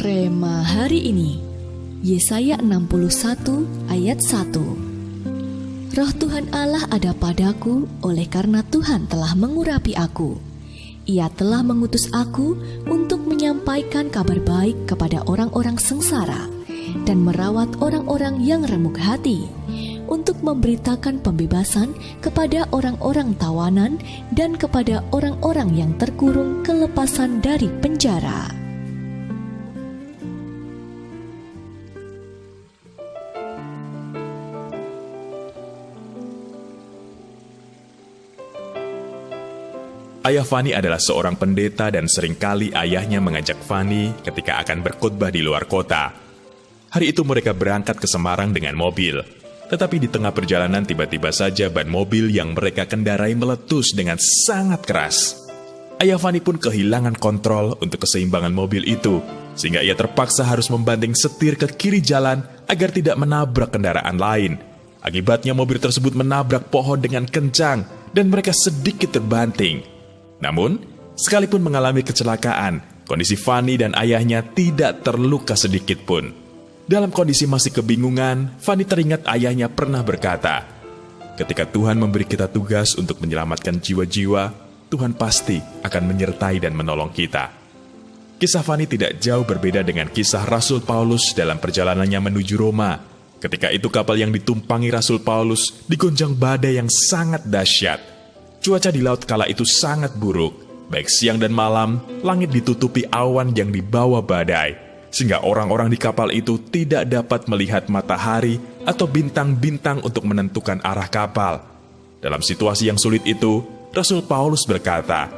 Rema hari ini, Yesaya 61 ayat 1. Roh Tuhan Allah ada padaku, oleh karena Tuhan telah mengurapi aku. Ia telah mengutus aku untuk menyampaikan kabar baik kepada orang-orang sengsara dan merawat orang-orang yang remuk hati, untuk memberitakan pembebasan kepada orang-orang tawanan dan kepada orang-orang yang terkurung kelepasan dari penjara. Ayah Fani adalah seorang pendeta dan seringkali ayahnya mengajak Fani ketika akan berkhotbah di luar kota. Hari itu mereka berangkat ke Semarang dengan mobil. Tetapi di tengah perjalanan tiba-tiba saja ban mobil yang mereka kendarai meletus dengan sangat keras. Ayah Fani pun kehilangan kontrol untuk keseimbangan mobil itu, sehingga ia terpaksa harus membanting setir ke kiri jalan agar tidak menabrak kendaraan lain. Akibatnya mobil tersebut menabrak pohon dengan kencang dan mereka sedikit terbanting. Namun, sekalipun mengalami kecelakaan, kondisi Fani dan ayahnya tidak terluka sedikit pun. Dalam kondisi masih kebingungan, Fani teringat ayahnya pernah berkata, "Ketika Tuhan memberi kita tugas untuk menyelamatkan jiwa-jiwa, Tuhan pasti akan menyertai dan menolong kita." Kisah Fani tidak jauh berbeda dengan kisah Rasul Paulus dalam perjalanannya menuju Roma. Ketika itu kapal yang ditumpangi Rasul Paulus digoncang badai yang sangat dahsyat. Cuaca di laut kala itu sangat buruk. Baik siang dan malam, langit ditutupi awan yang dibawa badai, sehingga orang-orang di kapal itu tidak dapat melihat matahari atau bintang-bintang untuk menentukan arah kapal. Dalam situasi yang sulit itu, Rasul Paulus berkata,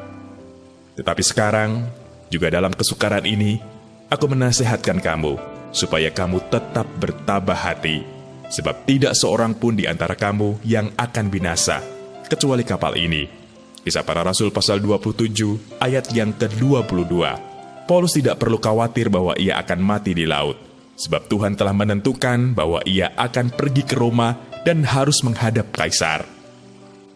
"Tetapi sekarang, juga dalam kesukaran ini, aku menasihatkan kamu, supaya kamu tetap bertabah hati, sebab tidak seorang pun di antara kamu yang akan binasa, kecuali kapal ini." Kisah Para Rasul pasal 27 ayat yang ke-22. Paulus tidak perlu khawatir bahwa ia akan mati di laut, sebab Tuhan telah menentukan bahwa ia akan pergi ke Roma dan harus menghadap Kaisar.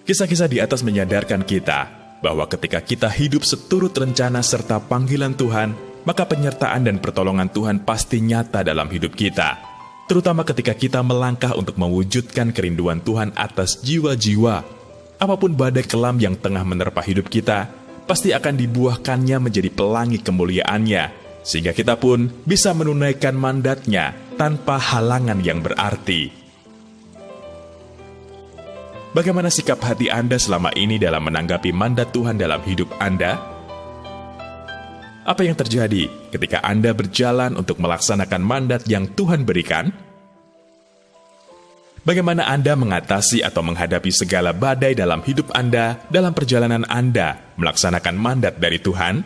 Kisah-kisah di atas menyadarkan kita bahwa ketika kita hidup seturut rencana serta panggilan Tuhan, maka penyertaan dan pertolongan Tuhan pasti nyata dalam hidup kita, terutama ketika kita melangkah untuk mewujudkan kerinduan Tuhan atas jiwa-jiwa. Apapun badai kelam yang tengah menerpa hidup kita, pasti akan dibuahkannya menjadi pelangi kemuliaannya, sehingga kita pun bisa menunaikan mandatnya tanpa halangan yang berarti. Bagaimana sikap hati Anda selama ini dalam menanggapi mandat Tuhan dalam hidup Anda? Apa yang terjadi ketika Anda berjalan untuk melaksanakan mandat yang Tuhan berikan? Bagaimana Anda mengatasi atau menghadapi segala badai dalam hidup Anda dalam perjalanan Anda melaksanakan mandat dari Tuhan?